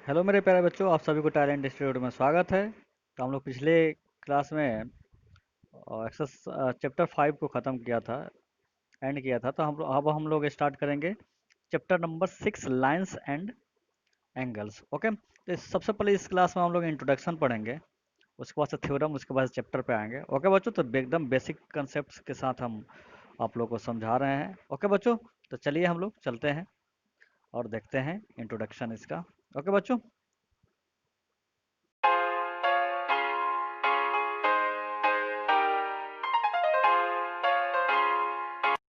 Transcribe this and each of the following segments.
Hello मेरे प्यारे बच्चों, आप सभी को टैलेंट इंस्टीट्यूट में स्वागत है। तो हम लोग पिछले क्लास में एक्सरसाइज चैप्टर 5 को ख़त्म किया था, एंड किया था। तो अब हम लोग स्टार्ट करेंगे chapter number 6, lines and angles. Okay, तो सबसे पहले इस क्लास में हम लोग इंट्रोडक्शन पढ़ेंगे, उसके बाद से थ्योरम, उसके बाद चैप्टर पे आएंगे। ओके बच्चों, तो एकदम बेसिक कंसेप्ट के साथ हम आप लोग को समझा रहे हैं। ओके बच्चों, तो चलिए हम लोग चलते हैं और देखते हैं इंट्रोडक्शन इसका। ओके बच्चों।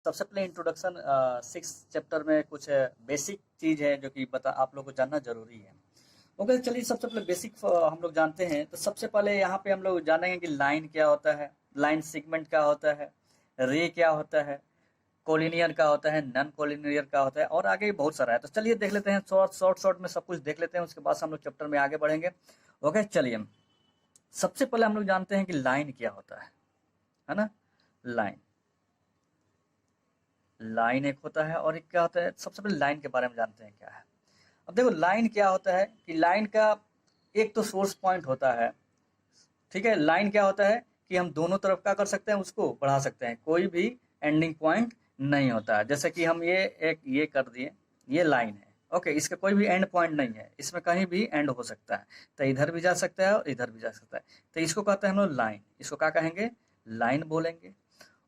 सबसे पहले इंट्रोडक्शन 6 चैप्टर में कुछ बेसिक चीज है जो कि बता आप लोग को जानना जरूरी है। ओके, चलिए सबसे पहले बेसिक हम लोग जानते हैं। तो सबसे पहले यहाँ पे हम लोग जानेंगे कि लाइन क्या होता है, लाइन सेगमेंट क्या होता है, रे क्या होता है, कोलिनियर क्या होता है, नॉन कोलिनियर क्या होता है, और आगे भी बहुत सारा है। तो चलिए देख लेते हैं, शॉर्ट शॉर्ट शॉर्ट में सब कुछ देख लेते हैं, उसके बाद से हम लोग चैप्टर में आगे बढ़ेंगे। ओके चलिए, सबसे पहले हम लोग जानते हैं कि लाइन क्या होता है ना। लाइन लाइन एक होता है और एक क्या होता है। सबसे पहले लाइन के बारे में जानते हैं क्या है। अब देखो, लाइन क्या होता है कि लाइन का एक तो सोर्स पॉइंट होता है। ठीक है, लाइन क्या होता है कि हम दोनों तरफ क्या कर सकते हैं, उसको बढ़ा सकते हैं, कोई भी एंडिंग पॉइंट नहीं होता है। जैसे कि हम ये कर दिए, ये लाइन है। ओके, इसका कोई भी एंड पॉइंट नहीं है, इसमें कहीं भी एंड हो सकता है। तो इधर भी जा सकता है और इधर भी जा सकता है। तो इसको कहते हैं हम लोग लाइन। इसको क्या कहेंगे, लाइन बोलेंगे।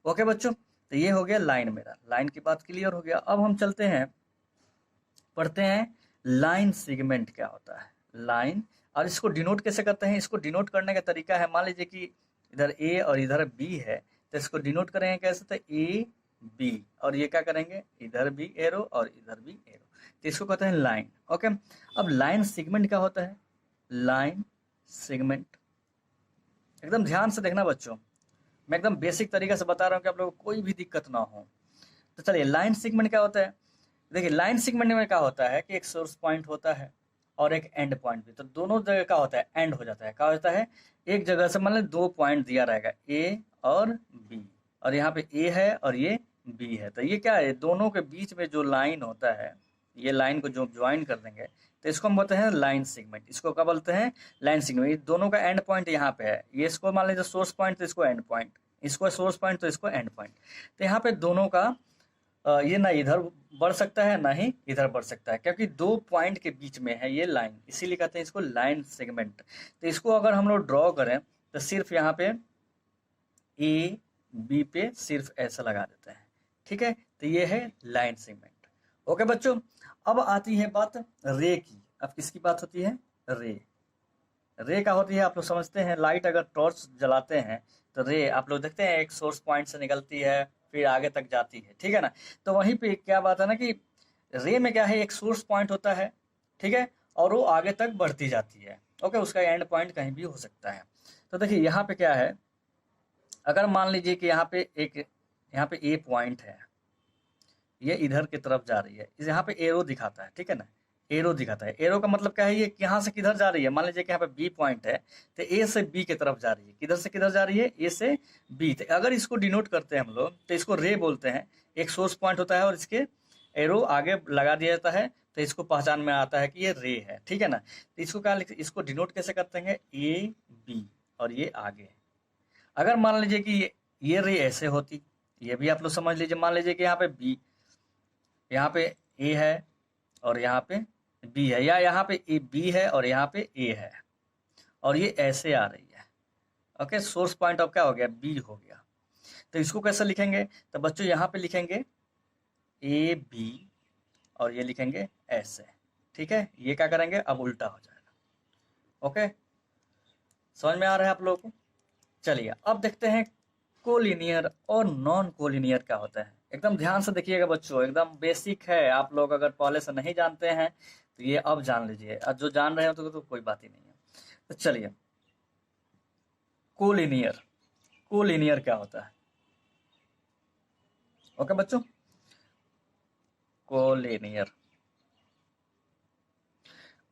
ओके बच्चों, तो ये हो गया लाइन। मेरा लाइन की बात क्लियर हो गया। अब हम चलते हैं, पढ़ते हैं लाइन सेगमेंट क्या होता है। लाइन, और इसको डिनोट कैसे करते हैं। इसको डिनोट करने का तरीका है, मान लीजिए कि इधर ए और इधर बी है, तो इसको डिनोट करेंगे कैसे, तो ए बी, और ये क्या करेंगे, इधर भी एरो और इधर भी एरो। तो इसको कहते हैं लाइन। ओके, अब लाइन सेगमेंट क्या होता है। लाइन सेगमेंट, एकदम ध्यान से देखना बच्चों, मैं एकदम बेसिक तरीके से बता रहा हूँ कि आप लोगों को कोई भी दिक्कत ना हो। तो चलिए, लाइन सेगमेंट क्या होता है। देखिए, लाइन सेगमेंट में क्या होता है कि एक सोर्स पॉइंट होता है और एक एंड पॉइंट भी। तो दोनों जगह क्या होता है, एंड हो जाता है। क्या होता है, एक जगह से मान लो दो पॉइंट दिया रहेगा, ए और बी, और यहाँ पे ए है और ये बी है। तो ये क्या है, दोनों के बीच में जो लाइन होता है, ये लाइन को जो ज्वाइन कर देंगे, तो इसको हम बोलते हैं लाइन सेगमेंट। इसको क्या बोलते हैं, लाइन सेगमेंट। ये दोनों का एंड पॉइंट यहाँ पे है। ये इसको मान लीजिए सोर्स पॉइंट, तो इसको एंड पॉइंट, इसको सोर्स पॉइंट तो इसको एंड पॉइंट। तो यहाँ पे दोनों का ये ना इधर बढ़ सकता है ना ही इधर बढ़ सकता है, क्योंकि दो पॉइंट के बीच में है ये लाइन, इसीलिए कहते हैं इसको लाइन सेगमेंट। तो इसको अगर हम लोग ड्रॉ करें, तो सिर्फ यहाँ पे ए बी पे सिर्फ ऐसा लगा देते हैं। ठीक है, तो ये है लाइन सेगमेंट। ओके बच्चों, अब आती है बात रे की। अब किसकी बात होती है, रे। रे क्या होती है, आप लोग समझते हैं, लाइट अगर टॉर्च जलाते हैं तो रे आप लोग देखते हैं एक सोर्स पॉइंट से निकलती है, फिर आगे तक जाती है। ठीक है ना। तो वहीं पे क्या बात है ना कि रे में क्या है, एक सोर्स पॉइंट होता है, ठीक है, और वो आगे तक बढ़ती जाती है। ओके, उसका एंड पॉइंट कहीं भी हो सकता है। तो देखिए यहाँ पे क्या है, अगर मान लीजिए कि यहाँ पे ए पॉइंट है, ये इधर की तरफ जा रही है, इस यहाँ पे एरो दिखाता है, ठीक है ना, एरो दिखाता है। एरो का मतलब क्या है, ये यहाँ से किधर जा रही है। मान लीजिए कि यहाँ पे बी पॉइंट है, तो ए से बी की तरफ जा रही है। किधर से किधर जा रही है, ए से बी। तो अगर इसको डिनोट करते हैं हम लोग, तो इसको रे बोलते हैं। एक सोर्स पॉइंट होता है और इसके एरो आगे लगा दिया जाता है, तो इसको पहचान में आता है कि ये रे है। ठीक है ना। तो इसको क्या लिखते, इसको डिनोट कैसे करते हैं, ए बी और ये आगे। अगर मान लीजिए कि ये रे ऐसे होती, ये भी आप लोग समझ लीजिए, मान लीजिए कि यहाँ पे बी, यहाँ पे ए है और यहाँ पे बी है, या यहाँ पे ए बी है और यहाँ पे ए है, और ये ऐसे आ रही है। ओके, सोर्स पॉइंट ऑफ क्या हो गया, बी हो गया। तो इसको कैसे लिखेंगे, तो बच्चों यहाँ पे लिखेंगे ए बी और ये लिखेंगे ऐसे। ठीक है, ये क्या करेंगे, अब उल्टा हो जाएगा। ओके, समझ में आ रहा है आप लोगों को। चलिए अब देखते हैं कोलिनियर और नॉन कोलिनियर क्या होता है। एकदम ध्यान से देखिएगा बच्चों, एकदम बेसिक है। आप लोग अगर पहले से नहीं जानते हैं तो ये अब जान लीजिए, और जो जान रहे हो तो कोई बात ही नहीं है। तो चलिए, कोलिनियर, कोलिनियर क्या होता है। ओके बच्चों, कोलिनियर,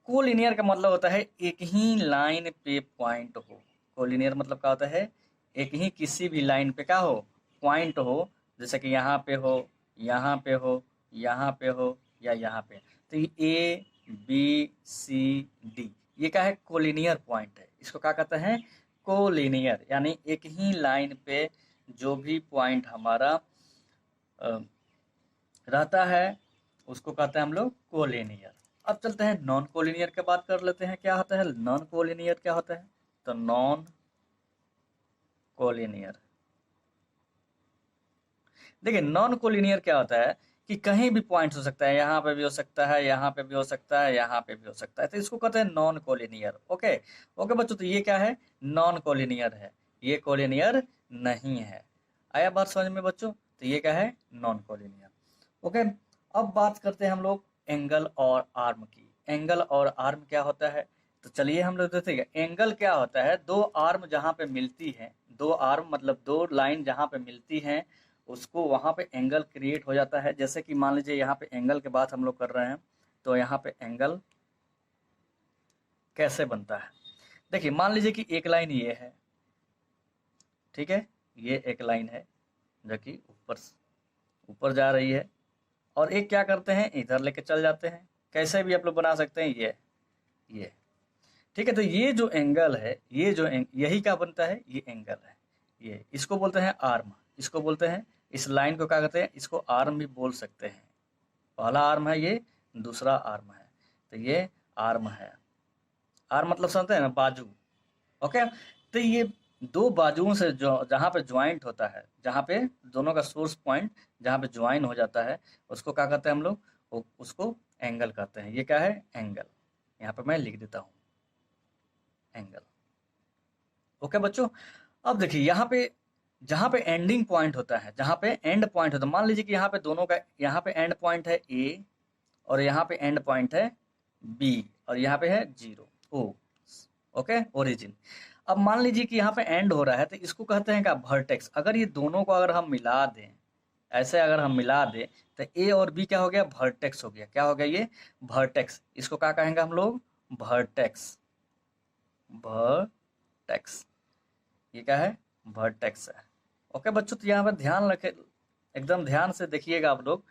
कोलिनियर का मतलब होता है एक ही लाइन पे पॉइंट हो। कोलिनियर मतलब क्या होता है, एक ही किसी भी लाइन पे क्या हो, पॉइंट हो। जैसे कि यहाँ पे हो, यहाँ पे हो, यहाँ पे हो, या यहाँ पे। तो ये ए बी सी डी, ये क्या है, कोलिनियर पॉइंट है। इसको क्या कहते हैं, कोलिनियर, यानी एक ही लाइन पे जो भी पॉइंट हमारा रहता है उसको कहते हैं हम लोग कोलिनियर। अब चलते हैं नॉन कोलिनियर की बात कर लेते हैं, क्या होता है नॉन कोलिनियर, क्या होता है, तो नॉन कोलिनियर, देखिए नॉन कोलिनियर क्या होता है कि कहीं भी पॉइंट हो सकता है, यहाँ पे भी हो सकता है, यहाँ पे भी हो सकता है, यहाँ पे भी हो सकता है, तो इसको कहते हैं नॉन कोलिनियर। ओके ओके बच्चों, तो ये क्या है, नॉन कोलिनियर है, ये कोलिनियर नहीं है। आया बात समझ में बच्चों, तो ये क्या है, नॉन कोलिनियर। ओके, अब बात करते हैं हम लोग एंगल और आर्म की। एंगल और आर्म क्या होता है, तो चलिए हम लोग देखते हैं। एंगल क्या होता है, दो आर्म जहाँ पे मिलती है, दो आर्म मतलब दो लाइन जहाँ पे मिलती हैं, उसको वहाँ पे एंगल क्रिएट हो जाता है। जैसे कि मान लीजिए यहाँ पे एंगल की बात हम लोग कर रहे हैं, तो यहाँ पे एंगल कैसे बनता है, देखिए मान लीजिए कि एक लाइन ये है, ठीक है, ये एक लाइन है जो कि ऊपर ऊपर जा रही है, और एक क्या करते हैं, इधर लेके चल जाते हैं, कैसे भी आप लोग बना सकते हैं, ये ठीक है। तो ये जो एंगल है, ये जो यही क्या बनता है, ये एंगल है, ये इसको बोलते हैं आर्म, इसको बोलते हैं, इस लाइन को क्या कहते हैं, इसको आर्म भी बोल सकते हैं। पहला आर्म है ये, दूसरा आर्म है, तो ये आर्म है। आर्म मतलब समझते हैं ना, बाजू। ओके, तो ये दो बाजुओं से जो जहाँ पे ज्वाइंट होता है, जहाँ पे दोनों का सोर्स पॉइंट जहाँ पे ज्वाइन हो जाता है, उसको क्या कहते हैं हम लोग, उसको एंगल कहते हैं। ये क्या है, एंगल, यहाँ पे मैं लिख देता हूँ एंगल। ओके बच्चों, अब देखिए यहाँ पे जहाँ पे एंडिंग पॉइंट होता है, जहाँ पे एंड पॉइंट होता है, मान लीजिए कि यहाँ पे दोनों का, यहाँ पे एंड पॉइंट है ए, और यहाँ पे एंड पॉइंट है बी, और यहाँ पे है जीरो, ओ, ओके, ओरिजिन। अब मान लीजिए कि यहाँ पे एंड हो रहा है, तो इसको कहते हैं क्या, वर्टेक्स। अगर ये दोनों को अगर हम मिला दें, ऐसे अगर हम मिला दें, तो ए और बी क्या हो गया, वर्टेक्स हो गया। क्या हो गया, ये वर्टेक्स। इसको क्या कहेंगे हम लोग, वर्टेक्स, वर्टेक्स, ये क्या है, वर्टेक्स है। ओके बच्चों, तो यहाँ पर ध्यान रखे, एकदम ध्यान से देखिएगा आप लोग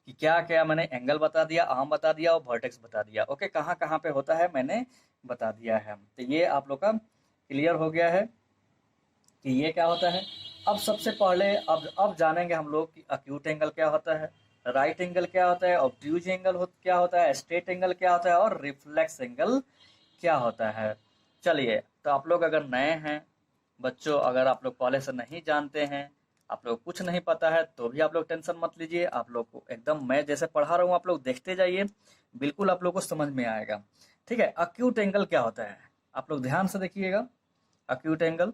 कि क्या क्या मैंने एंगल बता दिया, आर्म बता दिया और वर्टेक्स बता दिया। ओके, कहाँ कहाँ पे होता है मैंने बता दिया है। तो ये आप लोग का क्लियर हो गया है कि ये क्या होता है। अब सबसे पहले अब जानेंगे हम लोग कि अक्यूट एंगल क्या होता है, राइट एंगल क्या होता है, ऑब्ट्यूज एंगल क्या होता है, स्ट्रेट एंगल क्या होता है, और रिफ्लेक्स एंगल क्या होता है। चलिए, तो आप लोग अगर नए हैं बच्चों, अगर आप लोग पहले से नहीं जानते हैं, आप लोग कुछ नहीं पता है, तो भी आप लोग टेंशन मत लीजिए। आप लोग को एकदम मैं जैसे पढ़ा रहा हूँ, आप लोग देखते जाइए, बिल्कुल आप लोग को समझ में आएगा। ठीक है, अक्यूट एंगल क्या होता है, आप लोग ध्यान से देखिएगा। अक्यूट एंगल,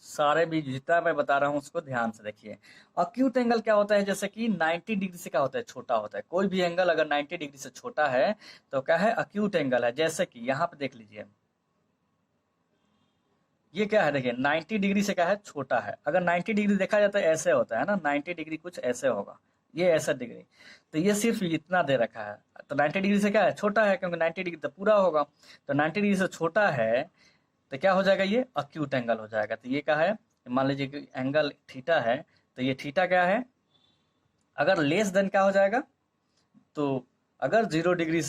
सारे भी जितना मैं बता रहा हूँ उसको ध्यान से देखिए। अक्यूट एंगल क्या होता है, जैसे कि 90 डिग्री से क्या होता है, छोटा होता है। कोई भी एंगल अगर 90 डिग्री से छोटा है तो क्या है, अक्यूट एंगल है। जैसे कि यहाँ पे देख लीजिए, ये क्या है, देखिए 90 डिग्री से क्या है, छोटा है। अगर 90 डिग्री देखा जाता है ऐसे होता है ना, 90 डिग्री कुछ ऐसे होगा, ये ऐसा डिग्री, तो ये सिर्फ इतना दे रखा है। तो 90 डिग्री से क्या है, छोटा है, क्योंकि 90 डिग्री तो पूरा होगा। तो 90 डिग्री से छोटा है तो क्या हो जाएगा, ये अक्यूट एंगल हो जाएगा। तो ये क्या है, मान लीजिए कि एंगल थीटा है, तो ये थीटा क्या है, अगर लेस देन क्या हो जाएगा, तो अगर 0 डिग्री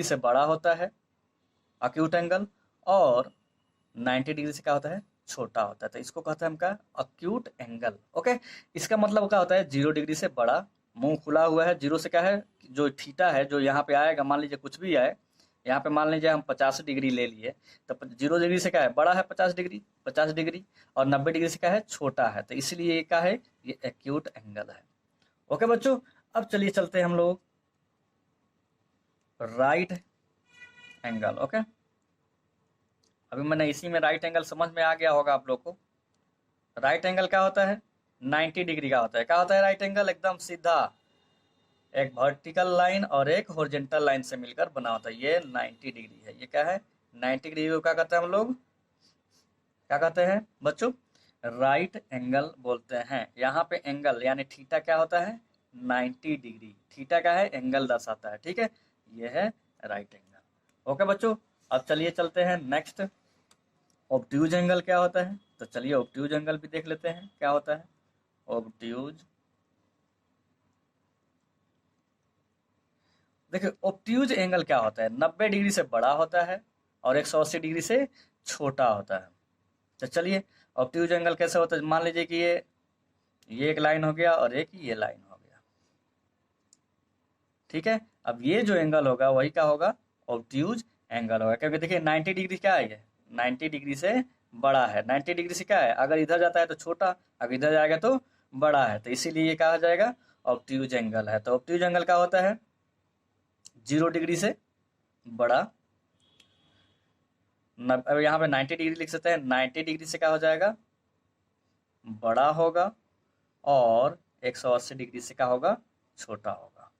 से बड़ा होता है अक्यूट एंगल, और 90 डिग्री से क्या होता है, छोटा होता है, तो इसको कहते हैं हम क्या, अक्यूट एंगल। ओके, इसका मतलब क्या होता है, 0 डिग्री से बड़ा, मुंह खुला हुआ है, जीरो से क्या है, जो थीटा है जो यहाँ पे आएगा, मान लीजिए कुछ भी आए, यहाँ पे मान लीजिए हम 50 डिग्री ले लिए, तो 0 डिग्री से क्या है, बड़ा है 50 डिग्री, 50 डिग्री, और 90 डिग्री से क्या है, छोटा है, तो इसलिए ये क्या है, ये एक्यूट एंगल है। ओके बच्चों, अब चलिए चलते हैं हम लोग राइट एंगल। ओके, अभी मैंने इसी में राइट एंगल समझ में आ गया होगा आप लोग को। राइट एंगल क्या होता है, 90 डिग्री का होता है। क्या होता है राइट एंगल, एकदम सीधा, एक वर्टिकल लाइन और एक हॉरिजॉन्टल लाइन से मिलकर बना होता है, ये 90 डिग्री है। ये क्या है, 90 डिग्री को क्या कहते हैं हम लोग, क्या कहते हैं बच्चों, राइट एंगल बोलते हैं। यहाँ पे एंगल यानी थीटा क्या होता है, 90 डिग्री। थीटा क्या है, एंगल दर्शाता है। ठीक है, ये है राइट एंगल। ओके बच्चों, अब चलिए चलते हैं नेक्स्ट, ऑब्ट्यूज एंगल क्या होता है। तो चलिए ऑब्ट्यूज एंगल भी देख लेते हैं क्या होता है। ऑब्ट्यूज देखिए ऑब्ट्यूज एंगल क्या होता है, 90 डिग्री से बड़ा होता है और 180 डिग्री से छोटा होता है। तो चलिए ऑब्ट्यूज एंगल कैसे होता है, मान लीजिए कि ये एक लाइन हो गया और एक ये लाइन हो गया, ठीक है। अब ये जो एंगल होगा वही क्या होगा, ऑब्ट्यूज एंगल होगा, क्योंकि देखिए 90 डिग्री क्या है, ये 90 डिग्री से बड़ा है। 90 डिग्री से क्या है, अगर इधर जाता है तो छोटा, अगर इधर जाएगा तो बड़ा है, तो इसीलिए ये कहा जाएगा ऑब्ट्यूज एंगल है। तो ऑब्ट्यूज एंगल क्या होता है, 0 डिग्री से बड़ा, अब यहाँ पे 90 डिग्री लिख सकते हैं, 90 डिग्री से क्या हो जाएगा, बड़ा होगा, और 180 डिग्री से क्या होगा, छोटा होगा।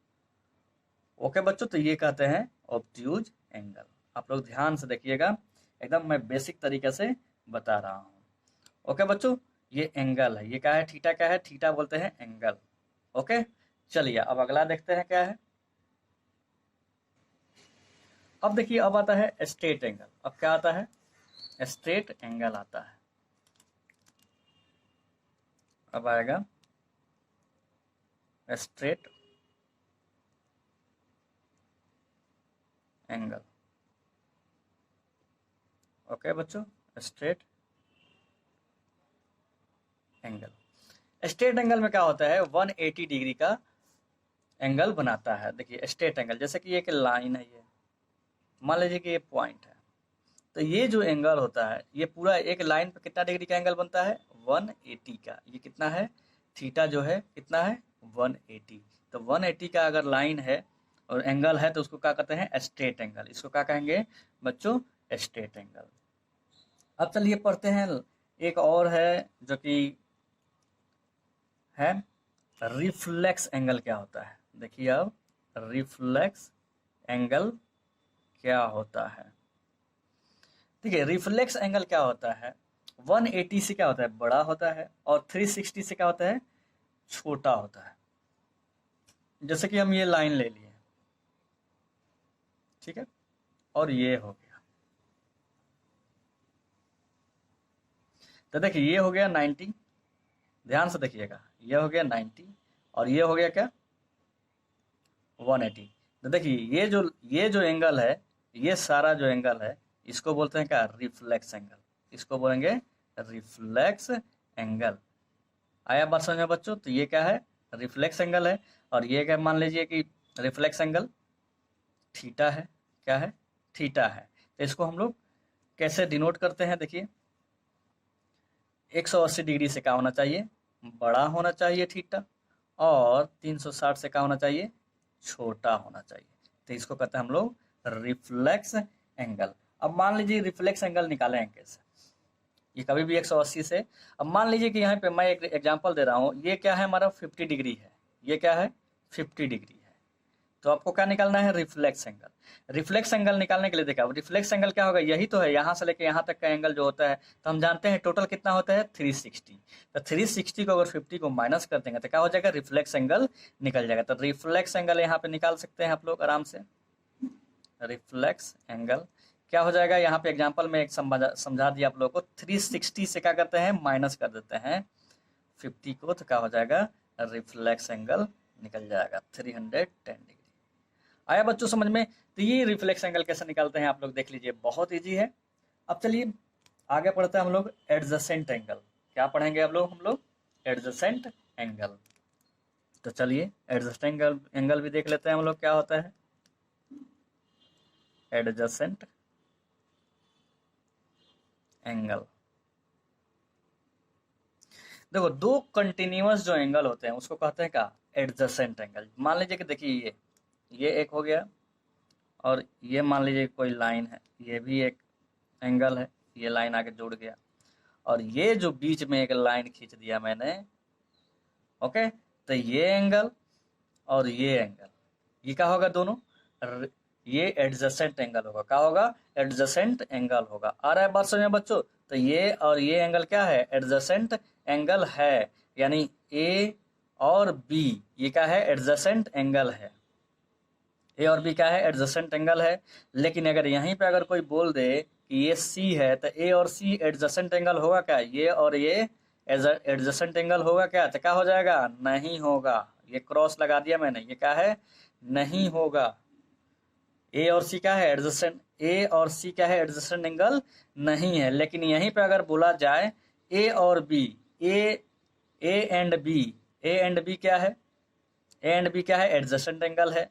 ओके बच्चों, तो ये कहते हैं ऑब्ट्यूज एंगल। आप लोग ध्यान से देखिएगा, एकदम मैं बेसिक तरीके से बता रहा हूँ। ओके बच्चों, ये एंगल है, ये क्या है, थीटा क्या है, थीटा बोलते हैं एंगल। ओके चलिए अब अगला देखते हैं क्या है। अब देखिए अब आता है स्ट्रेट एंगल। अब क्या आता है, स्ट्रेट एंगल आता है। अब आएगा स्ट्रेट एंगल। ओके बच्चों, स्ट्रेट एंगल। स्ट्रेट एंगल में क्या होता है, 180 डिग्री का एंगल बनाता है। देखिए स्ट्रेट एंगल, जैसे कि एक लाइन है, ये मान लीजिए कि ये पॉइंट है, तो ये जो एंगल होता है ये पूरा एक लाइन पे कितना डिग्री का एंगल बनता है, 180 का। ये कितना है, थीटा जो है कितना है, 180। तो 180 का अगर लाइन है और एंगल है तो उसको क्या कहते हैं, स्ट्रेट एंगल। इसको क्या कहेंगे बच्चों, स्ट्रेट एंगल। अब चलिए पढ़ते हैं, एक और है जो कि है रिफ्लेक्स एंगल। क्या होता है, देखिए अब रिफ्लेक्स एंगल क्या होता है। देखिए रिफ्लेक्स एंगल क्या होता है, 180 से क्या होता है, बड़ा होता है, और 360 से क्या होता है, छोटा होता है। जैसे कि हम ये लाइन ले लिए, ठीक है, और ये हो गया, तो देखिए ये हो गया 90, ध्यान से देखिएगा, ये हो गया 90 और ये हो गया क्या, 180। तो देखिए ये जो एंगल है, ये सारा जो एंगल है, इसको बोलते हैं क्या, रिफ्लेक्स एंगल। इसको बोलेंगे रिफ्लेक्स एंगल। आया बात समझ में बच्चों, तो ये क्या है, रिफ्लेक्स एंगल है। और ये क्या, मान लीजिए कि रिफ्लेक्स एंगल थीटा है, क्या है, थीटा है। तो इसको हम लोग कैसे डिनोट करते हैं, देखिए 180 डिग्री से क्या होना चाहिए, बड़ा होना चाहिए थीटा, और 360 से क्या होना चाहिए, छोटा होना चाहिए। तो इसको कहते हैं हम लोग रिफ्लेक्स एंगल। अब मान लीजिए रिफ्लेक्स एंगल निकालें कैसे, ये कभी भी 180 से, अब मान लीजिए कि यहाँ पे मैं एक एग्जांपल दे रहा हूँ, ये क्या है हमारा 50 डिग्री है, ये क्या है 50 डिग्री है। तो आपको क्या निकालना है, रिफ्लेक्स एंगल। रिफ्लेक्स एंगल निकालने के लिए देखा, रिफ्लेक्स एंगल क्या होगा, यही तो है, यहाँ से लेके यहाँ तक का एंगल जो होता है, तो हम जानते हैं टोटल कितना होता है, 360। तो 360 को अगर 50 को माइनस कर देंगे तो क्या हो जाएगा, रिफ्लेक्स एंगल निकल जाएगा। तो रिफ्लेक्स एंगल यहाँ पे निकाल सकते हैं आप लोग आराम से। रिफ्लेक्स एंगल क्या हो जाएगा, यहाँ पे एग्जाम्पल में एक समझा दिया आप लोगों को, 360 से क्या करते हैं, माइनस कर देते हैं 50 को, तो क्या हो जाएगा, रिफ्लेक्स एंगल निकल जाएगा 310 डिग्री। आया बच्चों समझ में। तो ये रिफ्लेक्स एंगल कैसे निकालते हैं आप लोग देख लीजिए, बहुत इजी है। अब चलिए आगे पढ़ते हैं हम लोग एडजेसेंट एंगल। क्या पढ़ेंगे हम लोग एडजेसेंट एंगल। तो चलिए एडजेसेंट एंगल भी देख लेते हैं हम लोग, क्या होता है एडजेसेंट एंगल। देखो दो कंटिन्यूअस जो एंगल होते हैं उसको कहते हैं क्या, एडजेसेंट एंगल। मान लीजिए कि देखिए ये एक हो गया, और ये मान लीजिए कोई लाइन है, ये भी एक एंगल है, ये लाइन आके जुड़ गया, और ये जो बीच में एक लाइन खींच दिया मैंने, ओके, तो ये एंगल और ये एंगल, ये क्या होगा दोनों, ये एडजेसेंट एंगल होगा। क्या होगा, एडजेसेंट एंगल होगा। आ रहा है बात समझ में बच्चों। तो ये और ये एंगल क्या है, एडजेसेंट एंगल है, यानी ए और बी ये क्या है, एडजेसेंट एंगल है। ए और बी क्या है, एडजेसेंट एंगल है। लेकिन अगर यहीं पे अगर कोई बोल दे कि ये सी है, तो ए और सी एडजेसेंट एंगल होगा क्या, ये और ये एडजेसेंट एंगल होगा क्या, तो क्या हो जाएगा, नहीं होगा। ये क्रॉस लगा दिया मैंने, ये क्या है, नहीं होगा। ए और सी क्या है, एडजेसेंट, ए और सी क्या है, एडजेसेंट एंगल नहीं है। लेकिन यहीं पे अगर बोला जाए ए और B, A A and B, A and B क्या है, ए एंड बी क्या है, एडजेसेंट एंगल है।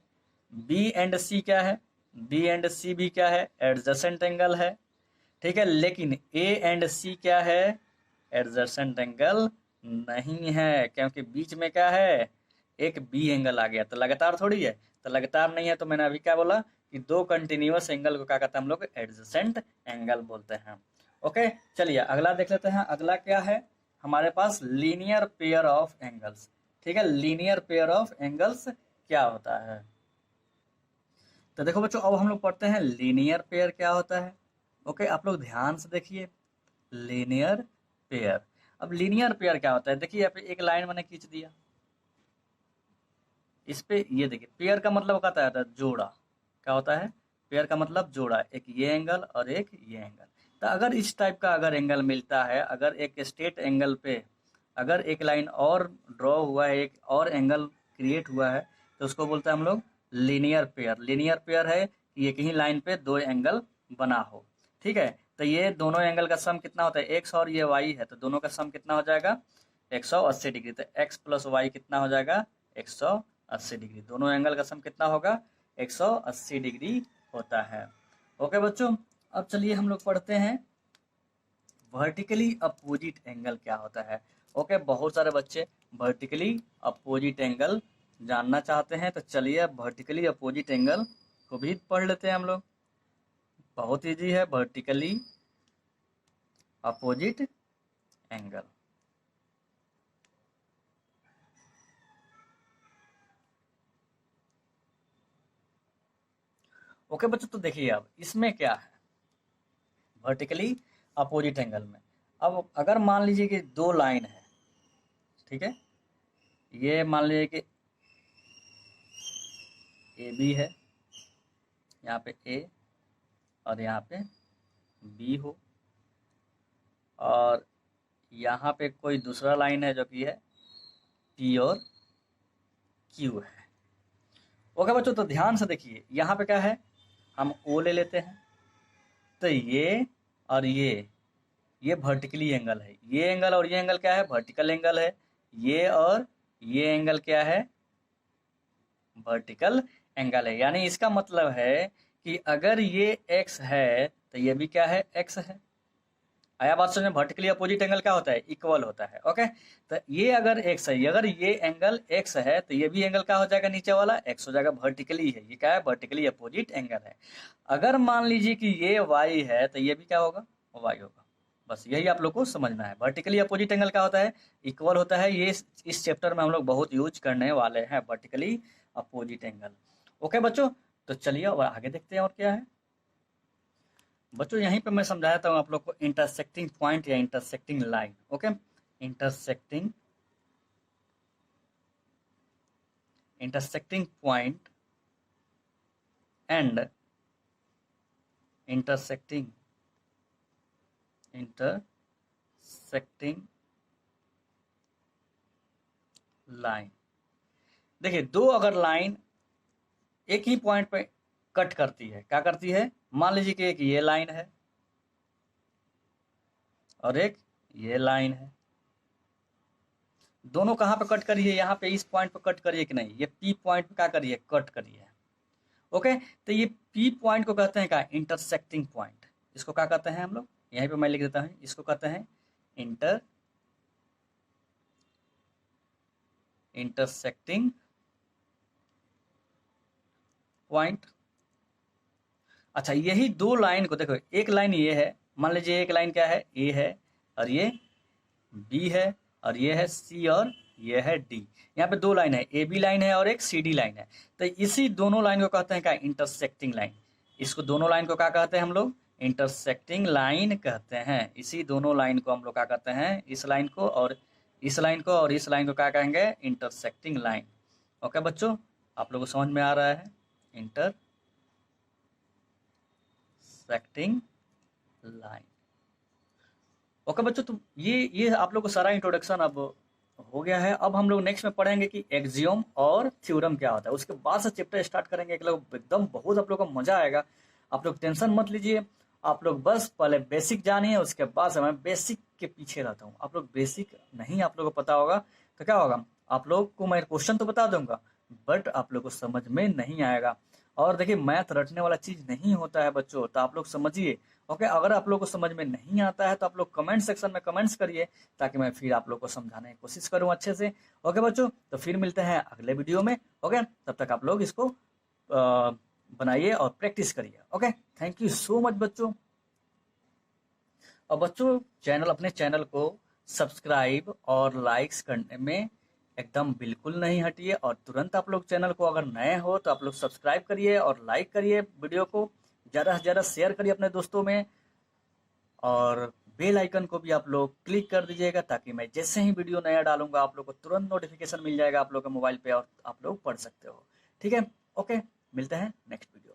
बी एंड सी क्या है, बी एंड सी भी क्या है, एडजेसेंट एंगल है। ठीक है, लेकिन ए एंड सी क्या है, एडजेसेंट एंगल नहीं है, क्योंकि बीच में क्या है, एक बी एंगल आ गया। तो लगातार थोड़ी है, तो लगातार नहीं है। तो मैंने अभी क्या बोला कि दो कंटिन्यूअस एंगल को क्या कहते हैं हम लोग, एडजेसेंट एंगल बोलते हैं। ओके, चलिए अगला देख लेते हैं। अगला क्या है हमारे पास, लीनियर पेयर ऑफ एंगल्स। ठीक है, लीनियर पेयर ऑफ एंगल्स क्या होता है। तो देखो बच्चों, अब हम लोग पढ़ते हैं लीनियर पेयर क्या होता है। ओके, आप लोग ध्यान से देखिए, लीनियर पेयर। अब लीनियर पेयर क्या होता है, देखिए यहाँ पे एक लाइन मैंने खींच दिया, इस पे ये देखिए, पेयर का मतलब क्या होता है, जोड़ा। क्या होता है, पेयर का मतलब जोड़ा, एक ये एंगल और एक ये एंगल। तो अगर इस टाइप का अगर एंगल मिलता है, अगर एक स्ट्रेट एंगल पे अगर एक लाइन और ड्रॉ हुआ है, एक और एंगल क्रिएट हुआ है, तो उसको बोलते हैं हम लोग लीनियर पेयर। लीनियर पेयर है कि एक ही लाइन पे दो एंगल बना हो। ठीक है, तो ये दोनों एंगल का सम कितना होता है, एक्स और ये वाई है, तो दोनों का सम कितना हो जाएगा, 180 डिग्री। तो एक्स प्लस वाई कितना हो जाएगा, 180 डिग्री। दोनों एंगल का सम कितना होगा, 180 डिग्री होता है। ओके बच्चों, अब चलिए हम लोग पढ़ते हैं वर्टिकली अपोजिट एंगल क्या होता है। ओके, बहुत सारे बच्चे वर्टिकली अपोजिट एंगल जानना चाहते हैं, तो चलिए वर्टिकली अपोजिट एंगल को भी पढ़ लेते हैं हम लोग। बहुत इजी है, वर्टिकली अपोजिट एंगल। ओके बच्चों, तो देखिए अब इसमें क्या है, वर्टिकली अपोजिट एंगल में अब अगर मान लीजिए कि दो लाइन है, ठीक है, ये मान लीजिए कि ए बी है, यहाँ पे ए और यहाँ पे बी हो, और यहाँ पे कोई दूसरा लाइन है जो कि है पी और क्यू है। ओके बच्चों, तो ध्यान से देखिए, यहाँ पे क्या है, हम ओ ले लेते हैं। तो ये और ये वर्टिकली एंगल है, ये एंगल और ये एंगल क्या है, वर्टिकल एंगल है। ये और ये एंगल क्या है, वर्टिकल एंगल है। यानी इसका मतलब है कि अगर ये एक्स है तो ये भी क्या है, एक्स है। आया बात समझ में, वर्टिकली अपोजिट एंगल क्या होता है, इक्वल होता है। ओके, तो ये अगर एक्स है, अगर ये एंगल एक्स है, तो ये भी एंगल क्या हो जाएगा, नीचे वाला एक्स हो जाएगा, वर्टिकली है। ये क्या है, वर्टिकली अपोजिट एंगल है। अगर मान लीजिए कि ये वाई है, तो ये भी क्या होगा, वाई होगा। बस यही आप लोग को समझना है, वर्टिकली अपोजिट एंगल क्या होता है, इक्वल होता है। ये इस चैप्टर में हम लोग बहुत यूज करने वाले हैं, वर्टिकली अपोजिट एंगल। ओके बच्चों, तो चलिए और आगे देखते हैं और क्या है। बच्चों यहीं पे मैं समझाता हूँ आप लोग को इंटरसेक्टिंग पॉइंट या intersecting line. Okay, intersecting intersecting point and intersecting intersecting line. देखिए, दो अगर लाइन एक ही पॉइंट पे कट करती है, क्या करती है, मान लीजिए कि एक ये लाइन है और एक ये लाइन है। दोनों कहाँ पे कट करिए, यहाँ पे इस पॉइंट पे कट करिए कि नहीं, ये पी पॉइंट पे क्या करिए, कट करिए। ओके, तो ये पी पॉइंट को कहते हैं क्या, इंटरसेक्टिंग पॉइंट। इसको क्या कहते हैं हम लोग, यहीं पे मैं लिख देता हूँ, इसको कहते हैं इंटरसेक्टिंग पॉइंट। अच्छा, यही दो लाइन को देखो, एक लाइन ये है, मान लीजिए एक लाइन क्या है, ए है और ये बी है और ये है सी और ये है डी। यहाँ पे दो लाइन है, ए बी लाइन है और एक सी डी लाइन है। तो इसी दोनों लाइन को कहते हैं क्या, इंटरसेक्टिंग लाइन। इसको दोनों लाइन को क्या कहते हैं हम लोग, इंटरसेक्टिंग लाइन कहते हैं। इसी दोनों लाइन को हम लोग क्या कहते हैं, इस लाइन को और इस लाइन को और इस लाइन को क्या कहेंगे, इंटरसेक्टिंग लाइन। ओके बच्चों, आप लोग को समझ में आ रहा है, इंटरसेक्टिंग लाइन। ओके बच्चों, तो ये आप लोग को सारा इंट्रोडक्शन अब हो गया है। अब हम लोग नेक्स्ट में पढ़ेंगे कि एक्सियोम और थ्योरम क्या होता है, उसके बाद से चैप्टर स्टार्ट करेंगे। एक लोग एकदम बहुत आप लोग को मजा आएगा। आप लोग टेंशन मत लीजिए, आप लोग बस पहले बेसिक जानिए, उसके बाद से मैं बेसिक के पीछे रहता हूँ। आप लोग बेसिक नहीं आप लोग को पता होगा तो क्या होगा, आप लोग को मैं क्वेश्चन तो बता दूंगा बट आप लोग को समझ में नहीं आएगा। और देखिए मैथ रटने वाला चीज नहीं होता है बच्चों, तो आप लोग समझिए। ओके, अगर आप लोग को समझ में नहीं आता है तो आप लोग कमेंट सेक्शन में कमेंट्स करिए, ताकि मैं फिर आप लोग को समझाने की कोशिश करूँ अच्छे से। ओके बच्चों, तो फिर मिलते हैं अगले वीडियो में। ओके, तब तक आप लोग इसको बनाइए और प्रैक्टिस करिए। Okay, thank you so much बच्चों। और बच्चों अपने चैनल को सब्सक्राइब और लाइक्स करने में एकदम बिल्कुल नहीं हटिए, और तुरंत आप लोग चैनल को अगर नए हो तो आप लोग सब्सक्राइब करिए और लाइक करिए, वीडियो को ज़्यादा से ज़्यादा शेयर करिए अपने दोस्तों में, और बेल आइकन को भी आप लोग क्लिक कर दीजिएगा, ताकि मैं जैसे ही वीडियो नया डालूंगा आप लोग को तुरंत नोटिफिकेशन मिल जाएगा आप लोग के मोबाइल पे और आप लोग पढ़ सकते हो। ठीक है, ओके, मिलते हैं नेक्स्ट वीडियो।